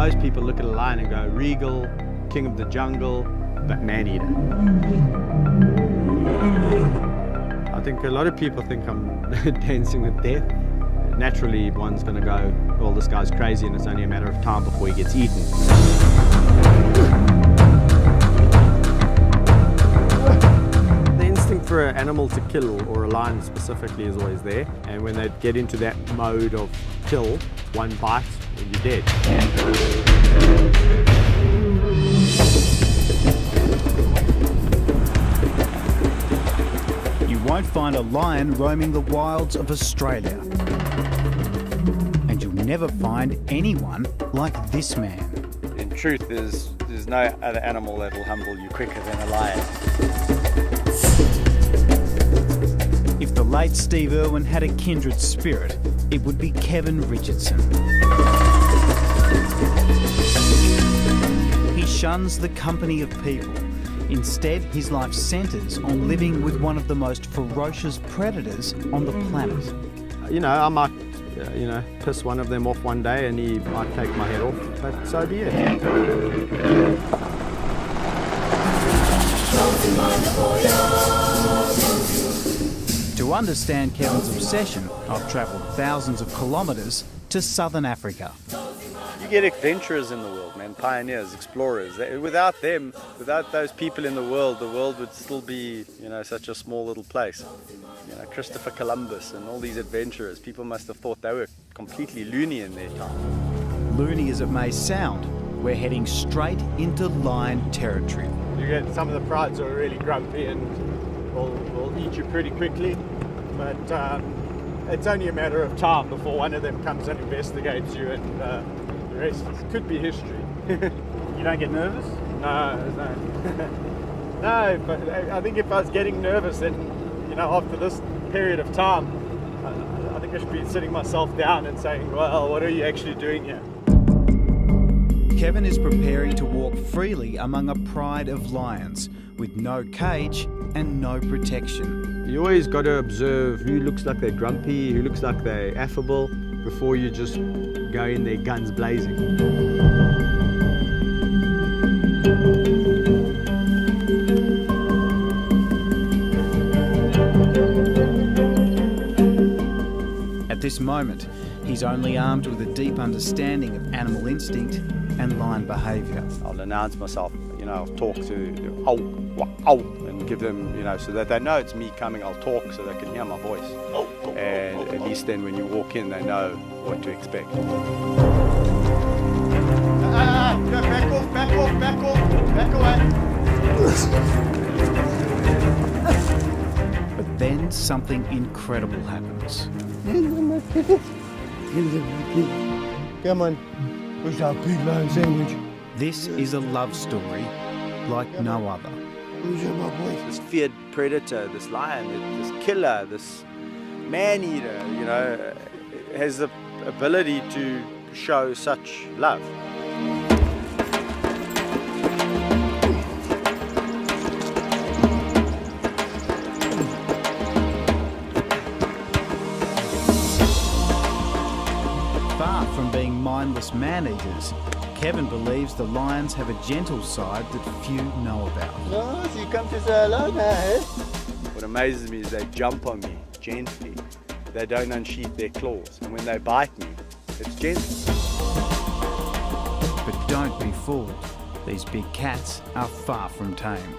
Most people look at a lion and go, regal, king of the jungle, but man-eater. I think a lot of people think I'm dancing with death. Naturally, one's going to go, well, this guy's crazy and it's only a matter of time before he gets eaten. The instinct for an animal to kill, or a lion specifically, is always there. And when they get into that mode of kill, one bite and you're dead. You won't find a lion roaming the wilds of Australia. And you'll never find anyone like this man. In truth, there's no other animal that will humble you quicker than a lion. If the late Steve Irwin had a kindred spirit, it would be Kevin Richardson. He shuns the company of people. Instead, his life centres on living with one of the most ferocious predators on the planet. You know, I might, piss one of them off one day and he might take my head off, but so be it. To understand Kevin's obsession, I've travelled thousands of kilometres to southern Africa. You get adventurers in the world, man, pioneers, explorers. Without them, without those people in the world would still be, such a small little place. Christopher Columbus and all these adventurers, people must have thought they were completely loony in their time. Loony as it may sound, we're heading straight into lion territory. You get some of the prides are really grumpy and will eat you pretty quickly, but it's only a matter of time before one of them comes and investigates you, and the rest could be history. You don't get nervous? No. No, but I think if I was getting nervous, then, after this period of time, I think I should be sitting myself down and saying, well, what are you actually doing here? Kevin is preparing to walk freely among a pride of lions, with no cage and no protection. You always got to observe who looks like they're grumpy, who looks like they're affable, before you just go in there guns blazing. At this moment, he's only armed with a deep understanding of animal instinct and lion behaviour. I'll announce myself, I'll talk to ow, ow, and give them, so that they know it's me coming. I'll talk so they can hear my voice. And at least then when you walk in, they know what to expect. Back away. But then something incredible happens. Come on. Where's our big lion sandwich? This is a love story like no other. This feared predator, this lion, this killer, this man-eater, has the ability to show such love. Far from being mindless man-eaters, Kevin believes the lions have a gentle side that few know about. Oh, so you come to say hello now, eh? What amazes me is they jump on me gently. They don't unsheath their claws, and when they bite me, it's gentle. But don't be fooled. These big cats are far from tame.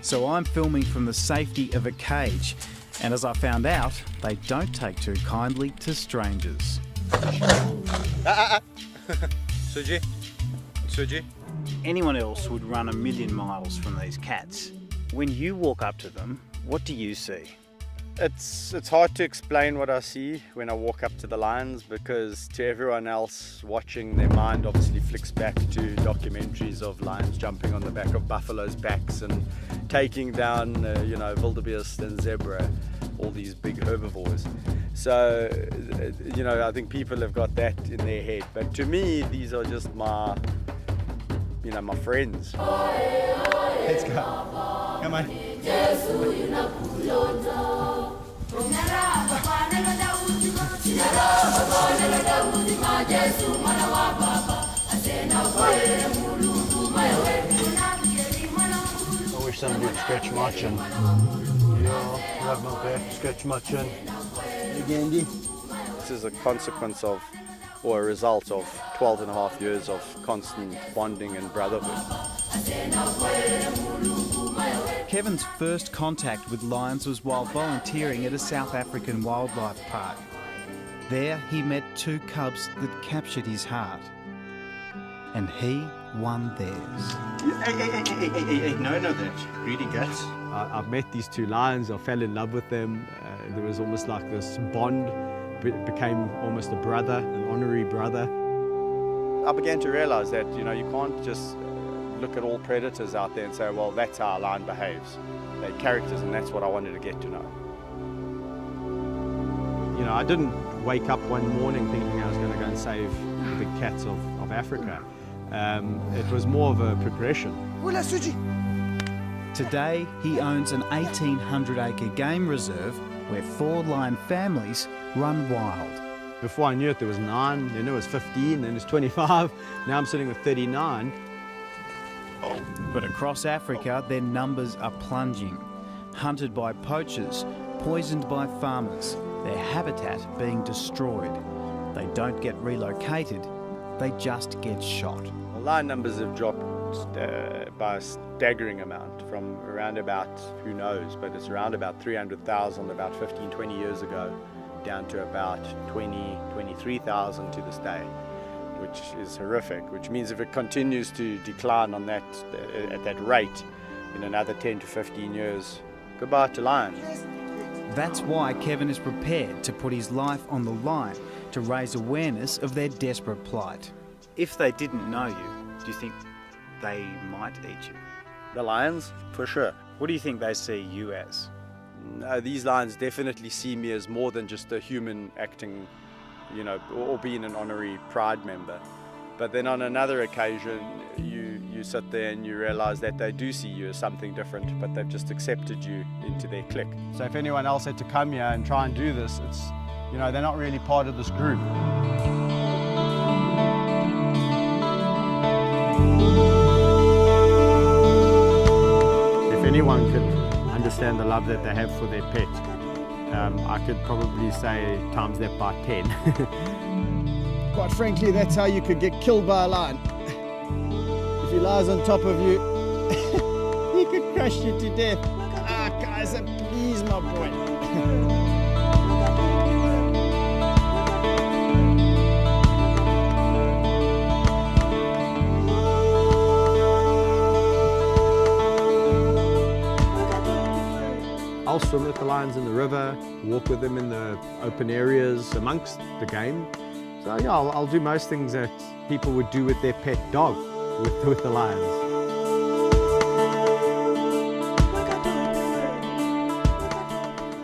So I'm filming from the safety of a cage, and as I found out, they don't take too kindly to strangers. Suji. Anyone else would run a million miles from these cats. When you walk up to them, what do you see? It's hard to explain what I see when I walk up to the lions, because to everyone else watching, their mind obviously flicks back to documentaries of lions jumping on the back of buffaloes' backs and taking down, wildebeest and zebra, all these big herbivores. So, I think people have got that in their head. But to me, these are just my friends. Let's go. Come on. somebody would scratch my chin. Yeah, rub my back, scratch my chin. Again, this is a consequence of, or a result of, 12 and a half years of constant bonding and brotherhood. Kevin's first contact with lions was while volunteering at a South African wildlife park. There he met two cubs that captured his heart, and he won theirs. Hey, no, that greedy guts. I've met these two lions, I fell in love with them. There was almost like this bond, became almost a brother, an honorary brother. I began to realize that, you can't just look at all predators out there and say, well, that's how a lion behaves. They're characters, and that's what I wanted to get to know. I didn't wake up one morning thinking I was going to go and save the big cats of Africa. It was more of a progression. Today he owns an 1,800-acre game reserve where 4 lion families run wild. Before I knew it, there was 9, then it was 15, then it was 25. Now I'm sitting with 39. But across Africa, their numbers are plunging. Hunted by poachers, poisoned by farmers, their habitat being destroyed. They don't get relocated, they just get shot. Well, lion numbers have dropped by a staggering amount from around about, who knows, but it's around about 300,000 about 15, 20 years ago, down to about 20, 23,000 to this day, which is horrific, which means if it continues to decline on that, at that rate in another 10 to 15 years, goodbye to lions. That's why Kevin is prepared to put his life on the line to raise awareness of their desperate plight. If they didn't know you, do you think they might eat you? The lions, for sure. What do you think they see you as? No, these lions definitely see me as more than just a human acting, or being an honorary pride member. But then on another occasion, you sit there and you realize that they do see you as something different, but they've just accepted you into their clique. So if anyone else had to come here and try and do this, it's, they're not really part of this group. If anyone could understand the love that they have for their pet, I could probably say times that by 10. Quite frankly, that's how you could get killed by a lion. If he lies on top of you, he could crush you to death. Ah, Kaiser, please, my boy. I'll swim with the lions in the river, walk with them in the open areas amongst the game. So yeah, I'll do most things that people would do with their pet dog, with the lions.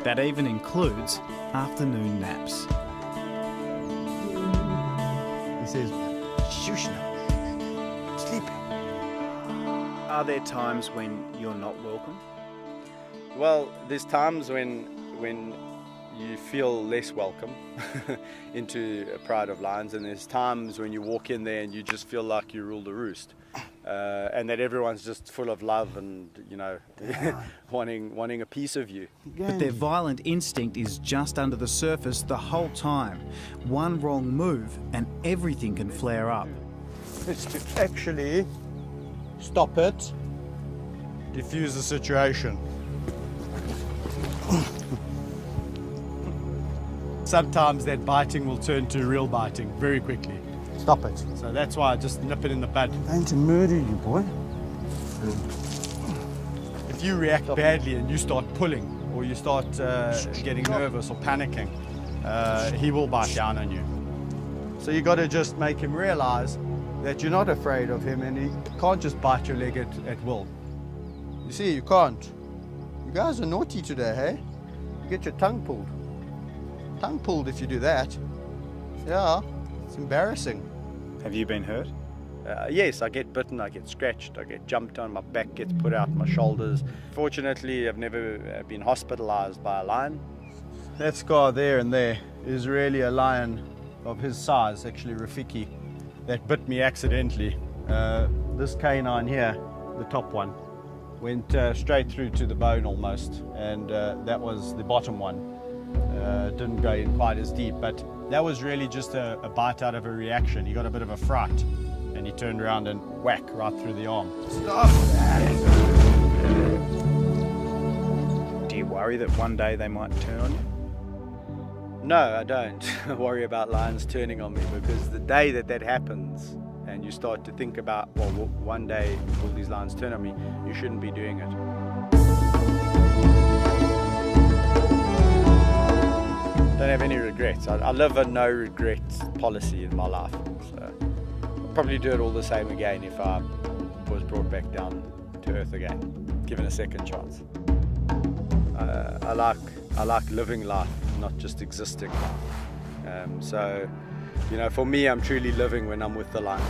That even includes afternoon naps. He says, shush now, sleep. Are there times when you're not welcome? Well, there's times when you feel less welcome into a pride of lions, and there's times when you walk in there and you just feel like you rule the roost, and that everyone's just full of love and wanting a piece of you. But their violent instinct is just under the surface the whole time. One wrong move and everything can flare up. It's to actually stop it, diffuse the situation. Sometimes that biting will turn to real biting very quickly. Stop it. So that's why I just nip it in the bud. I'm going to murder you, boy. If you react badly and you start pulling, or you start getting nervous or panicking, he will bite down on you. So you got to just make him realize that you're not afraid of him, and he can't just bite your leg at will. You see, you can't. You guys are naughty today, hey? You get your tongue pulled. Tongue pulled if you do that. Yeah, it's embarrassing. Have you been hurt? Yes, I get bitten, I get scratched, I get jumped on, my back gets put out, my shoulders. Fortunately, I've never been hospitalized by a lion. That scar there and there is really a lion of his size, actually Rafiki, that bit me accidentally. This canine here, the top one, went straight through to the bone almost, and that was the bottom one. Didn't go in quite as deep, but that was really just a bite out of a reaction. He got a bit of a fright, and he turned around and whack right through the arm. Stop that! Do you worry that one day they might turn on you? No, I don't worry about lions turning on me, because the day that happens and you start to think about, well, one day will these lions turn on me, you shouldn't be doing it. Don't have any regrets. I live a no regrets policy in my life. So I'll probably do it all the same again if I was brought back down to earth again, given a second chance. I like living life, not just existing life. So, you know, for me, I'm truly living when I'm with the lions.